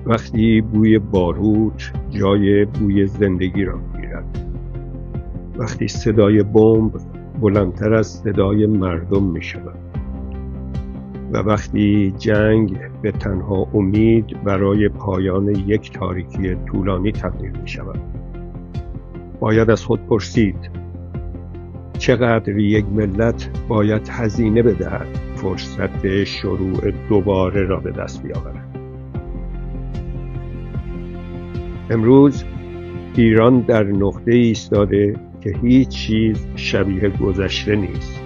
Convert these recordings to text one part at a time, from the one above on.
وقتی بوی باروت جای بوی زندگی را می‌گیرد، وقتی صدای بمب بلندتر از صدای مردم می‌شود و وقتی جنگ به تنها امید برای پایان یک تاریکی طولانی تبدیل می‌شود، باید از خود پرسید چقدر یک ملت باید هزینه بدهد فرصت شروع دوباره را به دست بیاورد. امروز ایران در نقطه ایستاده که هیچ چیز شبیه گذشته نیست.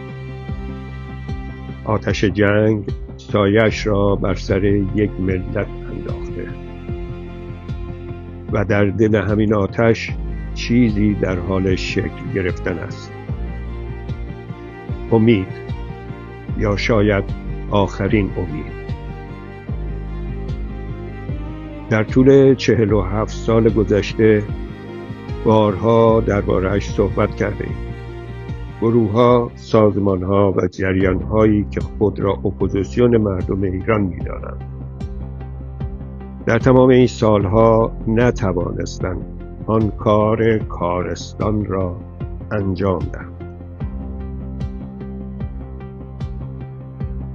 آتش جنگ سایه‌اش را بر سر یک ملت انداخته و در دل همین آتش چیزی در حال شکل گرفتن است. امید، یا شاید آخرین امید. در طول 47 سال گذشته بارها درباره‌اش صحبت کردیم. گروه‌ها، سازمان‌ها و جریان‌هایی که خود را اپوزیسیون مردم ایران می‌دانند، در تمام این سالها نتوانستند آن کار کارستان را انجام دهند.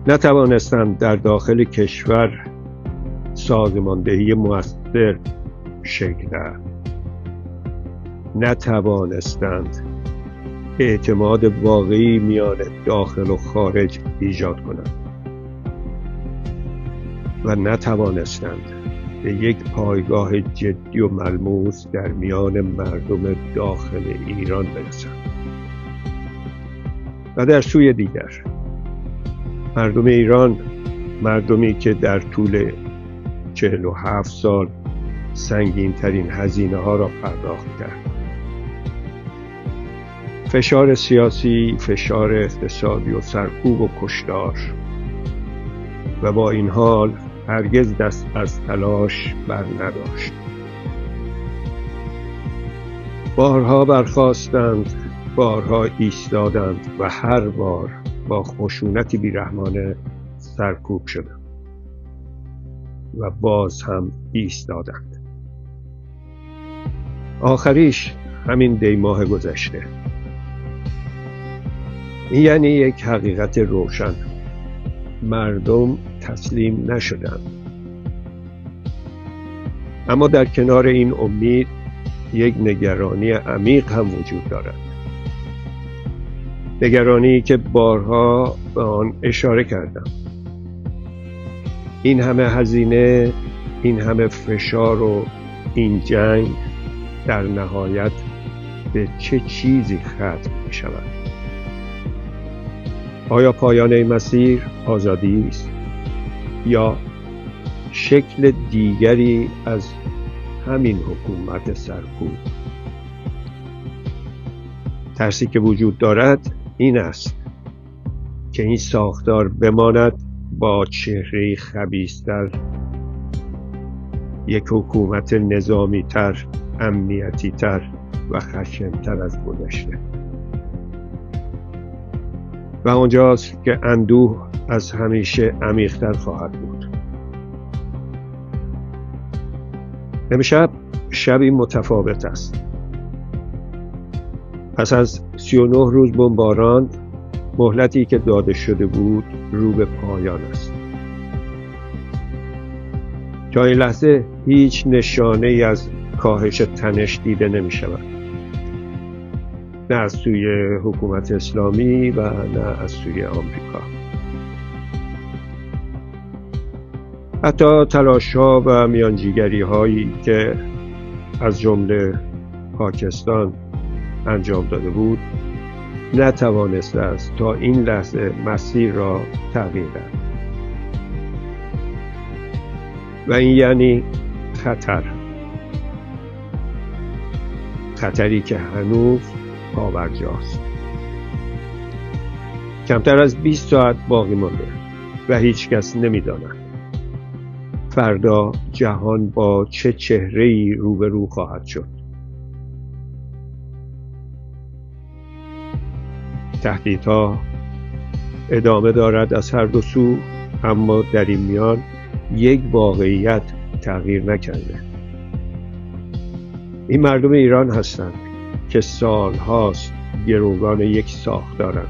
نتوانستند در داخل کشور سازماندهی مؤثر شکل دهند. نتوانستند اعتماد واقعی میان داخل و خارج ایجاد کنند و نتوانستند به یک پایگاه جدی و ملموس در میان مردم داخل ایران برسند. و در سوی دیگر مردم ایران، مردمی که در طول 47 سال سنگین ترین هزینه ها را پرداخت کرد. فشار سیاسی، فشار اقتصادی و سرکوب و کشتار، و با این حال هرگز دست از تلاش بر نداشت. بارها برخاستند، بارها ایستادند و هر بار با خشونتی بیرحمانه سرکوب شدند و باز هم ایستادند. آخریش همین دیماه گذشته. این یعنی یک حقیقت روشن: مردم تسلیم نشدند. اما در کنار این امید یک نگرانی عمیق هم وجود دارد. نگرانی که بارها به آن اشاره کردم. این همه هزینه، این همه فشار و این جنگ در نهایت به چه چیزی ختم می شود؟ آیا پایان این مسیر آزادی است یا شکل دیگری از همین حکومت سرکوب؟ ترسی که وجود دارد این است که این ساختار بماند با چهره خبیث‌تر، یک حکومت نظامی‌تر، امنیتی‌تر و خشن‌تر از گذشته. و آنجاست که اندوه از همیشه عمیق‌تر خواهد بود. امشب شبی متفاوت است. پس از 39 روز بمباران، مهلتی که داده شده بود رو به پایان است. تا این لحظه هیچ نشانه ای از کاهش تنش دیده نمی شود. نه از سوی حکومت اسلامی و نه از سوی آمریکا. حتی تلاش‌ها و میانجیگری‌هایی که از جمله پاکستان انجام داده بود نتوانسته است تا این لحظه مسیر را تغییر دهد. و این یعنی خطری که هنوز پابرجاست. کمتر از 20 ساعت باقی مانده و هیچ کس نمی‌داند فردا جهان با چه چهره‌ای روبرو خواهد شد. تهدیدها ادامه دارد از هر دو سو، اما در این میان یک واقعیت تغییر نکرده. این مردم ایران هستند که سالهاست گروگان یک ساختارند.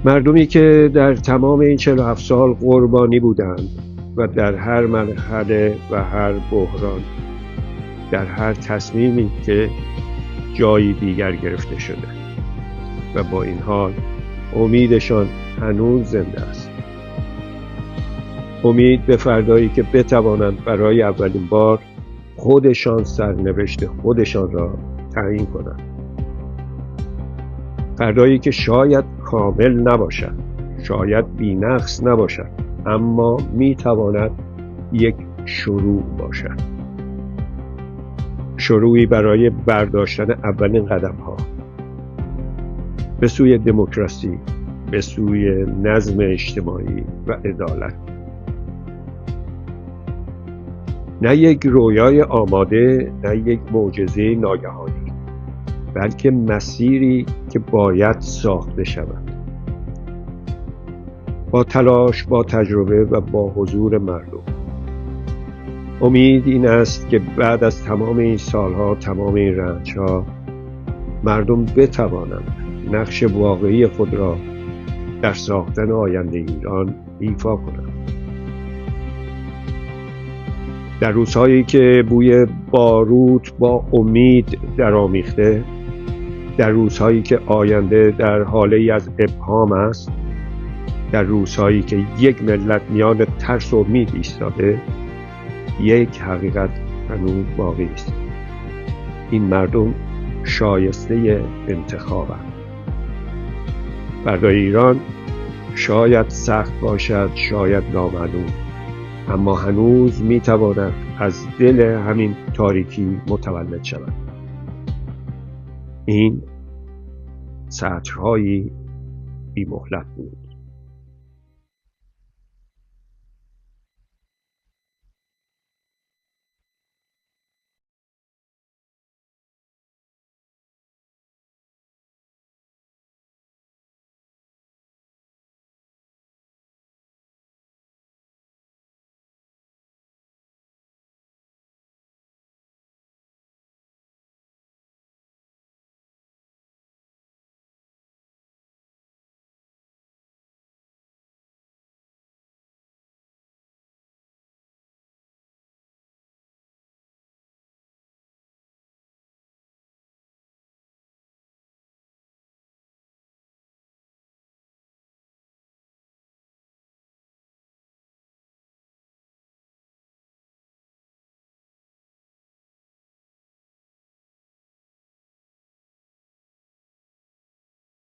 مردمی که در تمام این 47 سال قربانی بودند و در هر مرحله و هر بحران، در هر تصمیمی که جایی دیگر گرفته شده و با این حال امیدشان هنوز زنده است. امید به فردایی که بتوانند برای اولین بار خودشان سرنوشت خودشان را تعیین کنند. فردایی که شاید کامل نباشد، شاید بی‌نقص نباشد، اما میتواند یک شروع باشد. شروعی برای برداشتن اولین قدم ها به سوی دموکراسی، به سوی نظم اجتماعی و عدالت. نه یک رویای آماده، نه یک معجزه ناگهانی، بلکه مسیری که باید ساخته شود. با تلاش، با تجربه و با حضور مردم. امید این است که بعد از تمام این سالها، تمام این رنجها، مردم بتوانند نقش واقعی خود را در ساختن آینده ایران ایفا کنند. در روزهایی که بوی باروت با امید درآمیخته، در روزهایی که آینده در حالی از ابهام است، در روزهایی که یک ملت میان ترس و امید ایستاده، یک حقیقت هنوز باقی است. این مردم شایسته انتخابند. فردای ایران شاید سخت باشد، شاید نامعلوم، اما هنوز میتواند از دل همین تاریکی متولد شود. این سطرهایی بی مهلت بود.